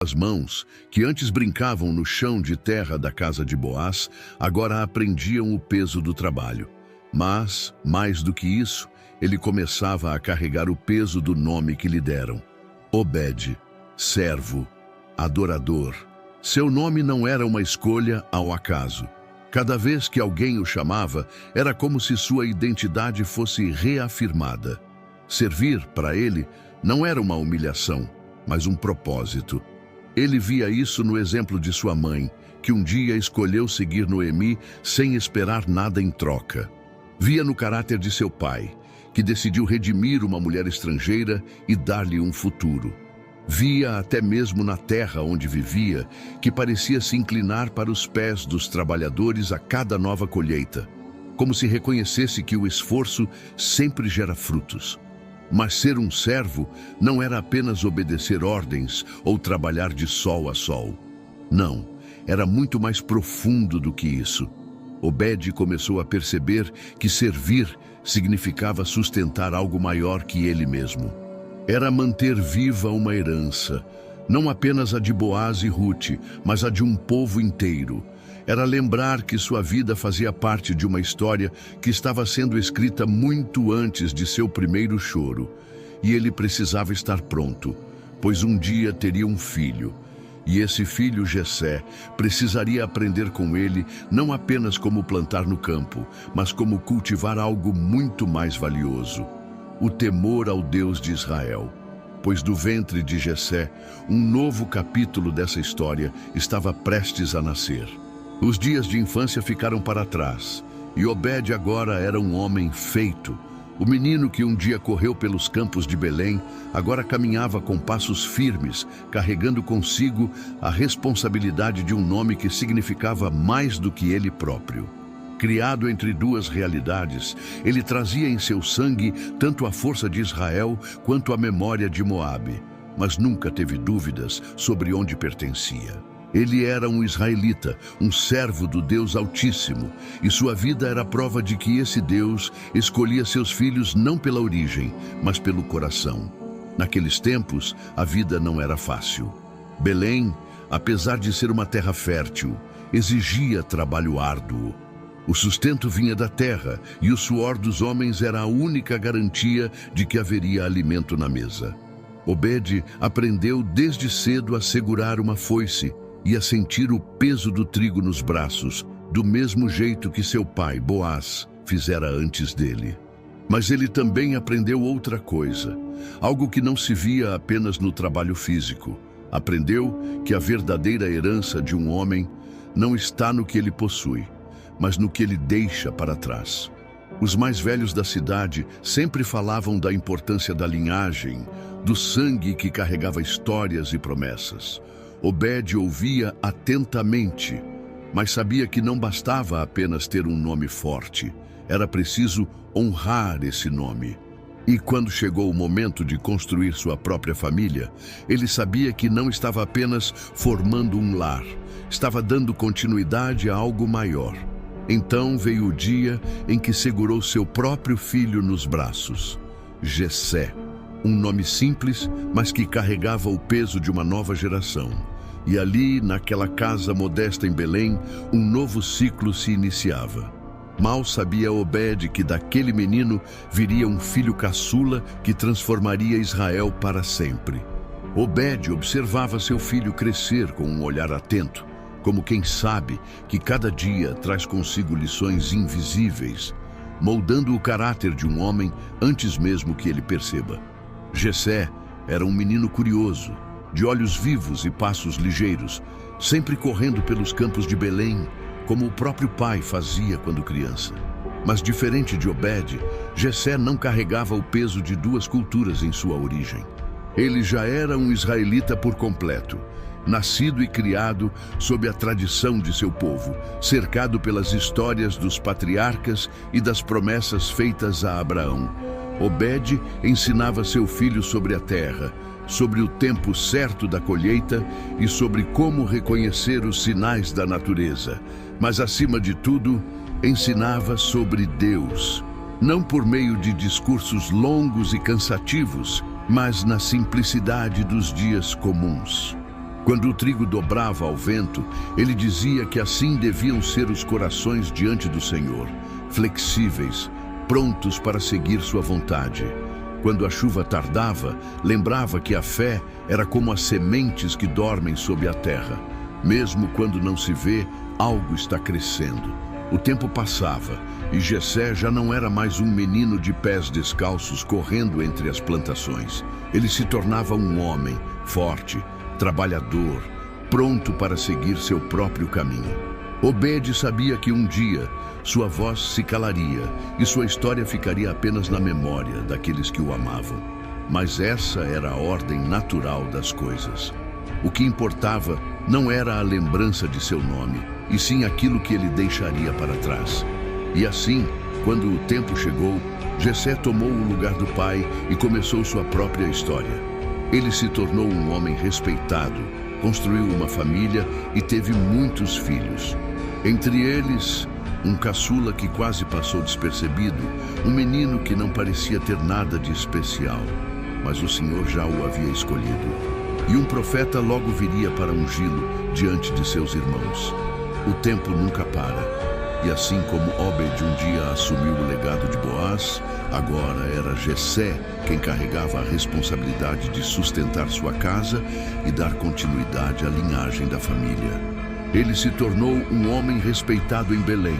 As mãos, que antes brincavam no chão de terra da casa de Boaz, agora aprendiam o peso do trabalho. Mas, mais do que isso, ele começava a carregar o peso do nome que lhe deram. Obed, servo, adorador. Seu nome não era uma escolha ao acaso. Cada vez que alguém o chamava, era como se sua identidade fosse reafirmada. Servir, para ele, não era uma humilhação, mas um propósito. Ele via isso no exemplo de sua mãe, que um dia escolheu seguir Noemi sem esperar nada em troca. Via no caráter de seu pai, que decidiu redimir uma mulher estrangeira e dar-lhe um futuro. Via até mesmo na terra onde vivia, que parecia se inclinar para os pés dos trabalhadores a cada nova colheita, como se reconhecesse que o esforço sempre gera frutos. Mas ser um servo não era apenas obedecer ordens ou trabalhar de sol a sol. Não, era muito mais profundo do que isso. Obed começou a perceber que servir significava sustentar algo maior que ele mesmo. Era manter viva uma herança, não apenas a de Boaz e Ruth, mas a de um povo inteiro. Era lembrar que sua vida fazia parte de uma história que estava sendo escrita muito antes de seu primeiro choro. E ele precisava estar pronto, pois um dia teria um filho. E esse filho, Jessé, precisaria aprender com ele não apenas como plantar no campo, mas como cultivar algo muito mais valioso: o temor ao Deus de Israel. Pois do ventre de Jessé, um novo capítulo dessa história estava prestes a nascer. Os dias de infância ficaram para trás, e Obed agora era um homem feito. O menino que um dia correu pelos campos de Belém, agora caminhava com passos firmes, carregando consigo a responsabilidade de um nome que significava mais do que ele próprio. Criado entre duas realidades, ele trazia em seu sangue tanto a força de Israel quanto a memória de Moabe, mas nunca teve dúvidas sobre onde pertencia. Ele era um israelita, um servo do Deus Altíssimo, e sua vida era prova de que esse Deus escolhia seus filhos não pela origem, mas pelo coração. Naqueles tempos, a vida não era fácil. Belém, apesar de ser uma terra fértil, exigia trabalho árduo. O sustento vinha da terra, e o suor dos homens era a única garantia de que haveria alimento na mesa. Obed aprendeu desde cedo a segurar uma foice e a sentir o peso do trigo nos braços, do mesmo jeito que seu pai, Boaz, fizera antes dele. Mas ele também aprendeu outra coisa, algo que não se via apenas no trabalho físico. Aprendeu que a verdadeira herança de um homem não está no que ele possui, mas no que ele deixa para trás. Os mais velhos da cidade sempre falavam da importância da linhagem, do sangue que carregava histórias e promessas. Obed ouvia atentamente, mas sabia que não bastava apenas ter um nome forte. Era preciso honrar esse nome. E quando chegou o momento de construir sua própria família, ele sabia que não estava apenas formando um lar, estava dando continuidade a algo maior. Então veio o dia em que segurou seu próprio filho nos braços. Jessé, um nome simples, mas que carregava o peso de uma nova geração. E ali, naquela casa modesta em Belém, um novo ciclo se iniciava. Mal sabia Obed que daquele menino viria um filho caçula que transformaria Israel para sempre. Obed observava seu filho crescer com um olhar atento, como quem sabe que cada dia traz consigo lições invisíveis, moldando o caráter de um homem antes mesmo que ele perceba. Jessé era um menino curioso, de olhos vivos e passos ligeiros, sempre correndo pelos campos de Belém, como o próprio pai fazia quando criança. Mas diferente de Obed, Jessé não carregava o peso de duas culturas em sua origem. Ele já era um israelita por completo, nascido e criado sob a tradição de seu povo, cercado pelas histórias dos patriarcas e das promessas feitas a Abraão. Obed ensinava seu filho sobre a terra, sobre o tempo certo da colheita e sobre como reconhecer os sinais da natureza. Mas, acima de tudo, ensinava sobre Deus, não por meio de discursos longos e cansativos, mas na simplicidade dos dias comuns. Quando o trigo dobrava ao vento, ele dizia que assim deviam ser os corações diante do Senhor, flexíveis, prontos para seguir sua vontade. Quando a chuva tardava, lembrava que a fé era como as sementes que dormem sob a terra. Mesmo quando não se vê, algo está crescendo. O tempo passava e Jessé já não era mais um menino de pés descalços correndo entre as plantações. Ele se tornava um homem forte, trabalhador, pronto para seguir seu próprio caminho. Obed sabia que um dia sua voz se calaria e sua história ficaria apenas na memória daqueles que o amavam. Mas essa era a ordem natural das coisas. O que importava não era a lembrança de seu nome, e sim aquilo que ele deixaria para trás. E assim, quando o tempo chegou, Jessé tomou o lugar do pai e começou sua própria história. Ele se tornou um homem respeitado, construiu uma família e teve muitos filhos. Entre eles, um caçula que quase passou despercebido, um menino que não parecia ter nada de especial, mas o Senhor já o havia escolhido. E um profeta logo viria para ungí-lo diante de seus irmãos. O tempo nunca para. E assim como Obed um dia assumiu o legado de Boaz, agora era Jessé quem carregava a responsabilidade de sustentar sua casa e dar continuidade à linhagem da família. Ele se tornou um homem respeitado em Belém,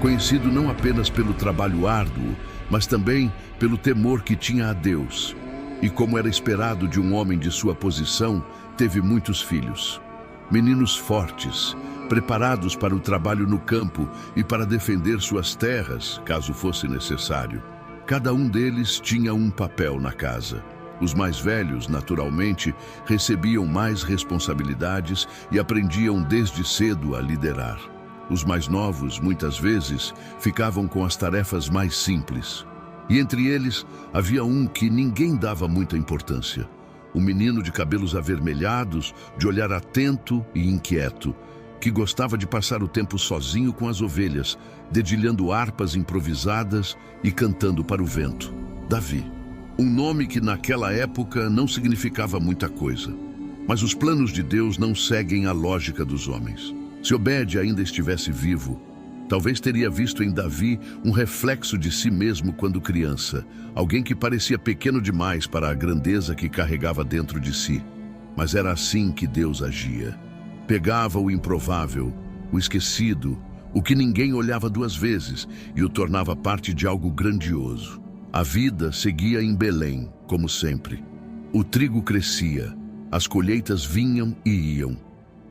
conhecido não apenas pelo trabalho árduo, mas também pelo temor que tinha a Deus. E como era esperado de um homem de sua posição, teve muitos filhos. Meninos fortes, preparados para o trabalho no campo e para defender suas terras, caso fosse necessário. Cada um deles tinha um papel na casa. Os mais velhos, naturalmente, recebiam mais responsabilidades e aprendiam desde cedo a liderar. Os mais novos, muitas vezes, ficavam com as tarefas mais simples. E entre eles, havia um que ninguém dava muita importância. Um menino de cabelos avermelhados, de olhar atento e inquieto, que gostava de passar o tempo sozinho com as ovelhas, dedilhando harpas improvisadas e cantando para o vento. Davi. Um nome que naquela época não significava muita coisa. Mas os planos de Deus não seguem a lógica dos homens. Se Obed ainda estivesse vivo, talvez teria visto em Davi um reflexo de si mesmo quando criança, alguém que parecia pequeno demais para a grandeza que carregava dentro de si. Mas era assim que Deus agia. Pegava o improvável, o esquecido, o que ninguém olhava duas vezes e o tornava parte de algo grandioso. A vida seguia em Belém, como sempre. O trigo crescia, as colheitas vinham e iam,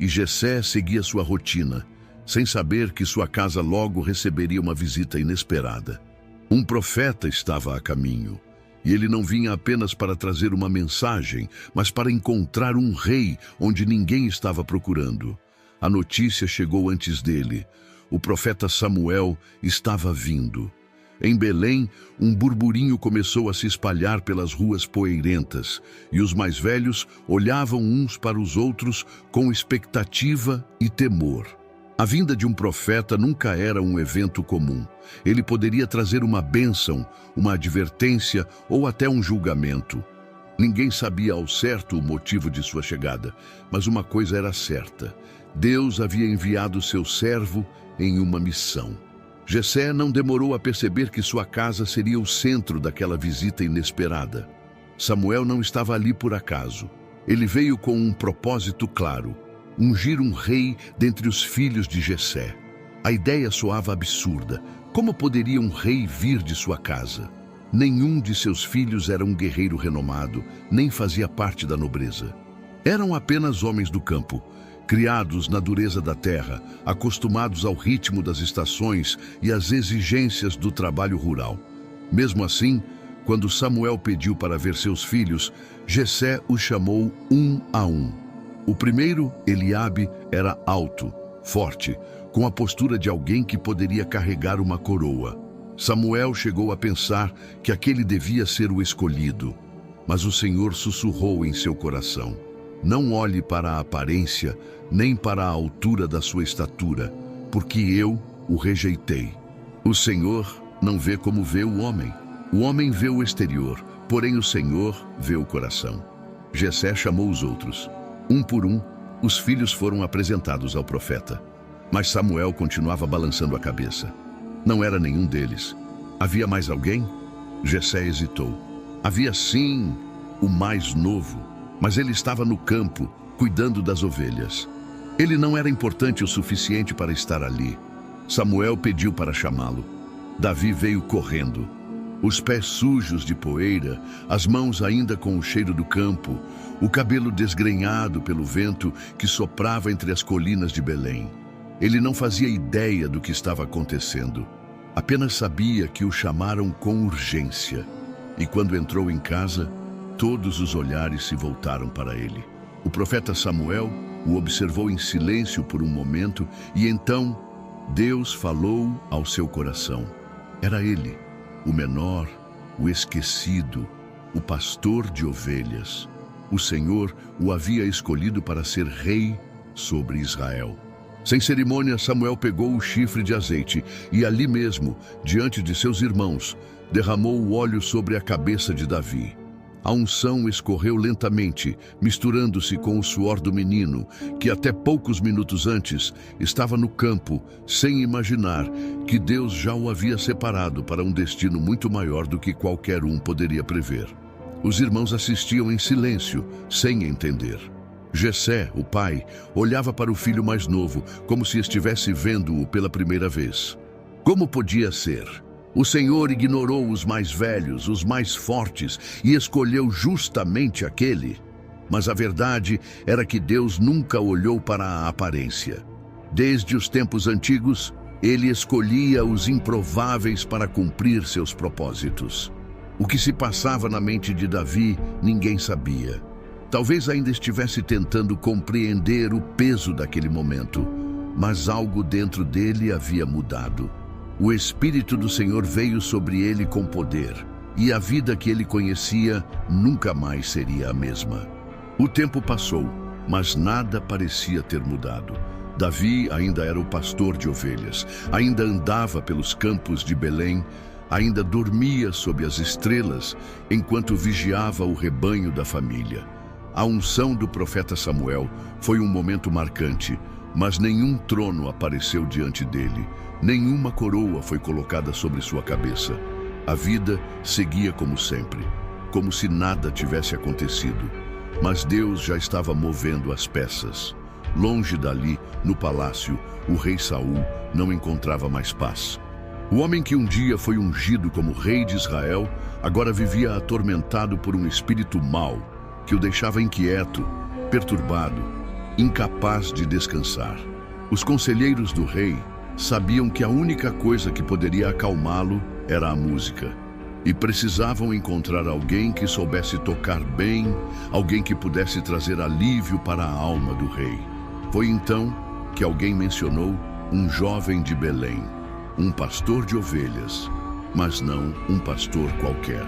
e Jessé seguia sua rotina, sem saber que sua casa logo receberia uma visita inesperada. Um profeta estava a caminho, e ele não vinha apenas para trazer uma mensagem, mas para encontrar um rei onde ninguém estava procurando. A notícia chegou antes dele. O profeta Samuel estava vindo. Em Belém, um burburinho começou a se espalhar pelas ruas poeirentas, e os mais velhos olhavam uns para os outros com expectativa e temor. A vinda de um profeta nunca era um evento comum. Ele poderia trazer uma bênção, uma advertência ou até um julgamento. Ninguém sabia ao certo o motivo de sua chegada, mas uma coisa era certa: Deus havia enviado seu servo em uma missão. Jessé não demorou a perceber que sua casa seria o centro daquela visita inesperada. Samuel não estava ali por acaso. Ele veio com um propósito claro: ungir um rei dentre os filhos de Jessé. A ideia soava absurda. Como poderia um rei vir de sua casa? Nenhum de seus filhos era um guerreiro renomado, nem fazia parte da nobreza. Eram apenas homens do campo, criados na dureza da terra, acostumados ao ritmo das estações e às exigências do trabalho rural. Mesmo assim, quando Samuel pediu para ver seus filhos, Jessé os chamou um a um. O primeiro, Eliabe, era alto, forte, com a postura de alguém que poderia carregar uma coroa. Samuel chegou a pensar que aquele devia ser o escolhido, mas o Senhor sussurrou em seu coração: não olhe para a aparência, nem para a altura da sua estatura, porque eu o rejeitei. O Senhor não vê como vê o homem. O homem vê o exterior, porém o Senhor vê o coração. Jessé chamou os outros. Um por um, Os filhos foram apresentados ao profeta, mas Samuel continuava balançando a cabeça. Não era nenhum deles. Havia mais alguém? Jessé hesitou. Havia sim, o mais novo, mas ele estava no campo, cuidando das ovelhas. Ele não era importante o suficiente para estar ali. Samuel pediu para chamá-lo. Davi veio correndo, os pés sujos de poeira, as mãos ainda com o cheiro do campo, o cabelo desgrenhado pelo vento que soprava entre as colinas de Belém. Ele não fazia ideia do que estava acontecendo. Apenas sabia que o chamaram com urgência. E quando entrou em casa, todos os olhares se voltaram para ele. O profeta Samuel o observou em silêncio por um momento e então Deus falou ao seu coração. Era ele, o menor, o esquecido, o pastor de ovelhas. O Senhor o havia escolhido para ser rei sobre Israel. Sem cerimônia, Samuel pegou o chifre de azeite e ali mesmo, diante de seus irmãos, derramou o óleo sobre a cabeça de Davi. A unção escorreu lentamente, misturando-se com o suor do menino, que até poucos minutos antes estava no campo, sem imaginar que Deus já o havia separado para um destino muito maior do que qualquer um poderia prever. Os irmãos assistiam em silêncio, sem entender. Jessé, o pai, olhava para o filho mais novo, como se estivesse vendo-o pela primeira vez. Como podia ser? O Senhor ignorou os mais velhos, os mais fortes, e escolheu justamente aquele. Mas a verdade era que Deus nunca olhou para a aparência. Desde os tempos antigos, ele escolhia os improváveis para cumprir seus propósitos. O que se passava na mente de Davi, ninguém sabia. Talvez ainda estivesse tentando compreender o peso daquele momento, mas algo dentro dele havia mudado. O Espírito do Senhor veio sobre ele com poder, e a vida que ele conhecia nunca mais seria a mesma. O tempo passou, mas nada parecia ter mudado. Davi ainda era o pastor de ovelhas, ainda andava pelos campos de Belém, ainda dormia sob as estrelas, enquanto vigiava o rebanho da família. A unção do profeta Samuel foi um momento marcante, mas nenhum trono apareceu diante dele, nenhuma coroa foi colocada sobre sua cabeça. A vida seguia como sempre, como se nada tivesse acontecido. Mas Deus já estava movendo as peças. Longe dali, no palácio, o rei Saul não encontrava mais paz. O homem que um dia foi ungido como rei de Israel, agora vivia atormentado por um espírito mau, que o deixava inquieto, perturbado, incapaz de descansar. Os conselheiros do rei sabiam que a única coisa que poderia acalmá-lo era a música. E precisavam encontrar alguém que soubesse tocar bem, alguém que pudesse trazer alívio para a alma do rei. Foi então que alguém mencionou um jovem de Belém, um pastor de ovelhas, mas não um pastor qualquer.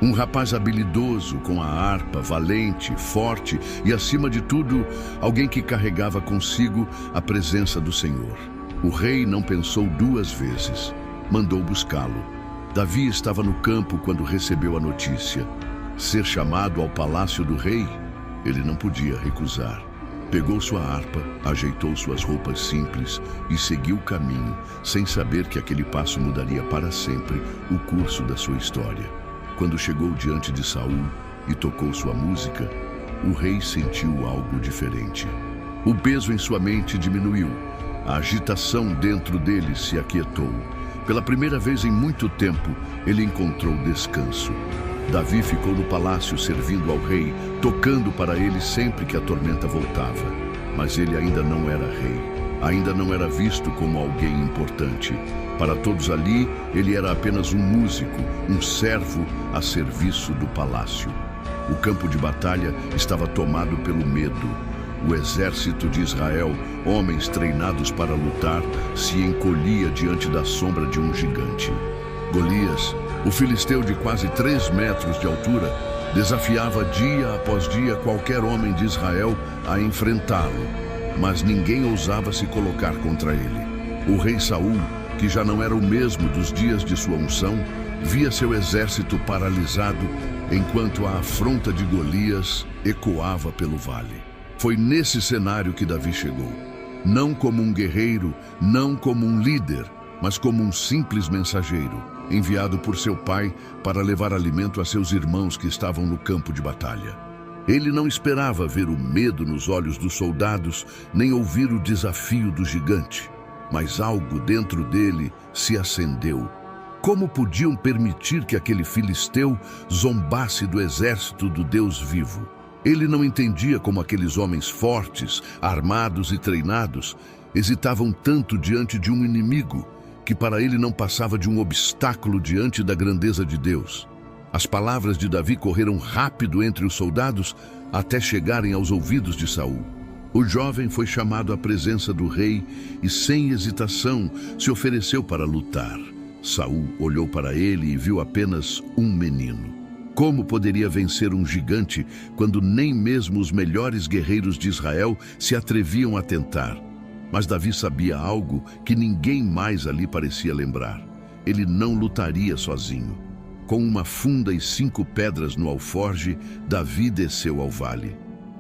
Um rapaz habilidoso, com a harpa, valente, forte e, acima de tudo, alguém que carregava consigo a presença do Senhor. O rei não pensou duas vezes. Mandou buscá-lo. Davi estava no campo quando recebeu a notícia. Ser chamado ao palácio do rei, ele não podia recusar. Pegou sua harpa, ajeitou suas roupas simples e seguiu o caminho, sem saber que aquele passo mudaria para sempre o curso da sua história. Quando chegou diante de Saul e tocou sua música, o rei sentiu algo diferente. O peso em sua mente diminuiu. A agitação dentro dele se aquietou. Pela primeira vez em muito tempo, ele encontrou descanso. Davi ficou no palácio servindo ao rei, tocando para ele sempre que a tormenta voltava. Mas ele ainda não era rei, ainda não era visto como alguém importante. Para todos ali, ele era apenas um músico, um servo a serviço do palácio. O campo de batalha estava tomado pelo medo. O exército de Israel, homens treinados para lutar, se encolhia diante da sombra de um gigante. Golias, o filisteu de quase 3 metros de altura, desafiava dia após dia qualquer homem de Israel a enfrentá-lo, mas ninguém ousava se colocar contra ele. O rei Saul, que já não era o mesmo dos dias de sua unção, via seu exército paralisado enquanto a afronta de Golias ecoava pelo vale. Foi nesse cenário que Davi chegou. Não como um guerreiro, não como um líder, mas como um simples mensageiro, enviado por seu pai para levar alimento a seus irmãos que estavam no campo de batalha. Ele não esperava ver o medo nos olhos dos soldados, nem ouvir o desafio do gigante, mas algo dentro dele se acendeu. Como podiam permitir que aquele filisteu zombasse do exército do Deus vivo? Ele não entendia como aqueles homens fortes, armados e treinados, hesitavam tanto diante de um inimigo que para ele não passava de um obstáculo diante da grandeza de Deus. As palavras de Davi correram rápido entre os soldados até chegarem aos ouvidos de Saul. O jovem foi chamado à presença do rei e, sem hesitação, se ofereceu para lutar. Saul olhou para ele e viu apenas um menino. Como poderia vencer um gigante quando nem mesmo os melhores guerreiros de Israel se atreviam a tentar? Mas Davi sabia algo que ninguém mais ali parecia lembrar. Ele não lutaria sozinho. Com uma funda e 5 pedras no alforje, Davi desceu ao vale.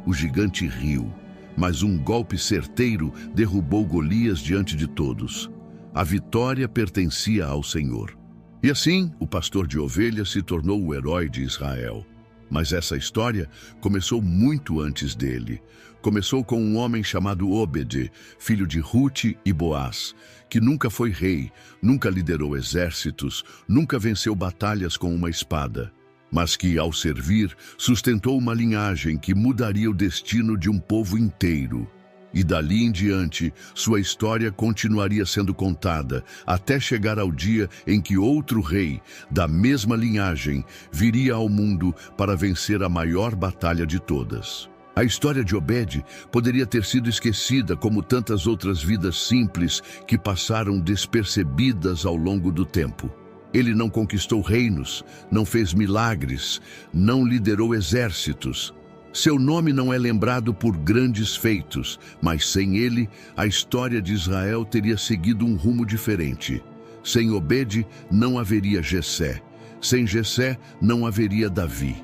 O gigante riu, mas um golpe certeiro derrubou Golias diante de todos. A vitória pertencia ao Senhor. E assim, o pastor de ovelhas se tornou o herói de Israel. Mas essa história começou muito antes dele. Começou com um homem chamado Obed, filho de Rute e Boaz, que nunca foi rei, nunca liderou exércitos, nunca venceu batalhas com uma espada, mas que, ao servir, sustentou uma linhagem que mudaria o destino de um povo inteiro. E dali em diante, sua história continuaria sendo contada, até chegar ao dia em que outro rei, da mesma linhagem, viria ao mundo para vencer a maior batalha de todas. A história de Obed poderia ter sido esquecida como tantas outras vidas simples que passaram despercebidas ao longo do tempo. Ele não conquistou reinos, não fez milagres, não liderou exércitos. Seu nome não é lembrado por grandes feitos, mas sem ele, a história de Israel teria seguido um rumo diferente. Sem Obed, não haveria Jessé. Sem Jessé, não haveria Davi.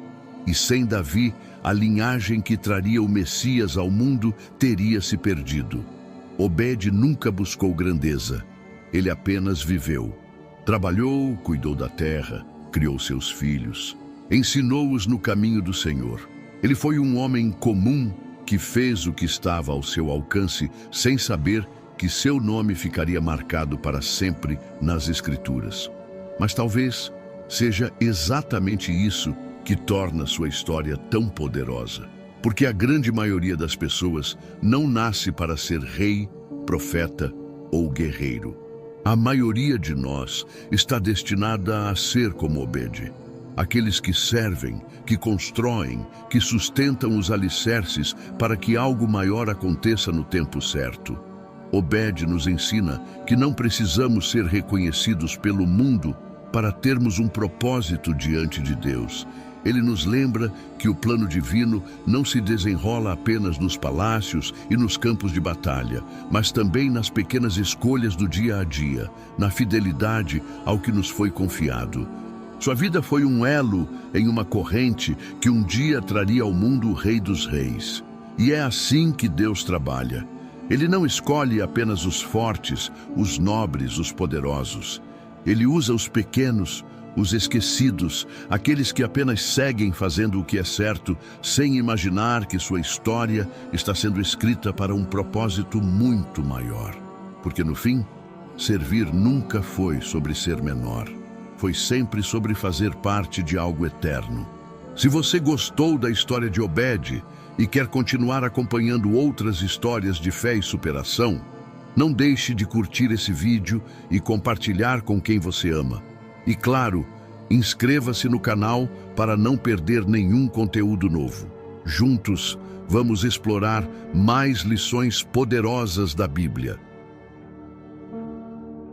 E sem Davi, a linhagem que traria o Messias ao mundo teria se perdido. Obed nunca buscou grandeza. Ele apenas viveu. Trabalhou, cuidou da terra, criou seus filhos, ensinou-os no caminho do Senhor. Ele foi um homem comum que fez o que estava ao seu alcance sem saber que seu nome ficaria marcado para sempre nas Escrituras. Mas talvez seja exatamente isso que torna sua história tão poderosa. Porque a grande maioria das pessoas não nasce para ser rei, profeta ou guerreiro. A maioria de nós está destinada a ser como Obed. Aqueles que servem, que constroem, que sustentam os alicerces para que algo maior aconteça no tempo certo. Obed nos ensina que não precisamos ser reconhecidos pelo mundo para termos um propósito diante de Deus. Ele nos lembra que o plano divino não se desenrola apenas nos palácios e nos campos de batalha, mas também nas pequenas escolhas do dia a dia, na fidelidade ao que nos foi confiado. Sua vida foi um elo em uma corrente que um dia traria ao mundo o Rei dos Reis. E é assim que Deus trabalha. Ele não escolhe apenas os fortes, os nobres, os poderosos. Ele usa os pequenos, os esquecidos, aqueles que apenas seguem fazendo o que é certo, sem imaginar que sua história está sendo escrita para um propósito muito maior. Porque no fim, servir nunca foi sobre ser menor. Foi sempre sobre fazer parte de algo eterno. Se você gostou da história de Obed e quer continuar acompanhando outras histórias de fé e superação, não deixe de curtir esse vídeo e compartilhar com quem você ama. E claro, inscreva-se no canal para não perder nenhum conteúdo novo. Juntos, vamos explorar mais lições poderosas da Bíblia.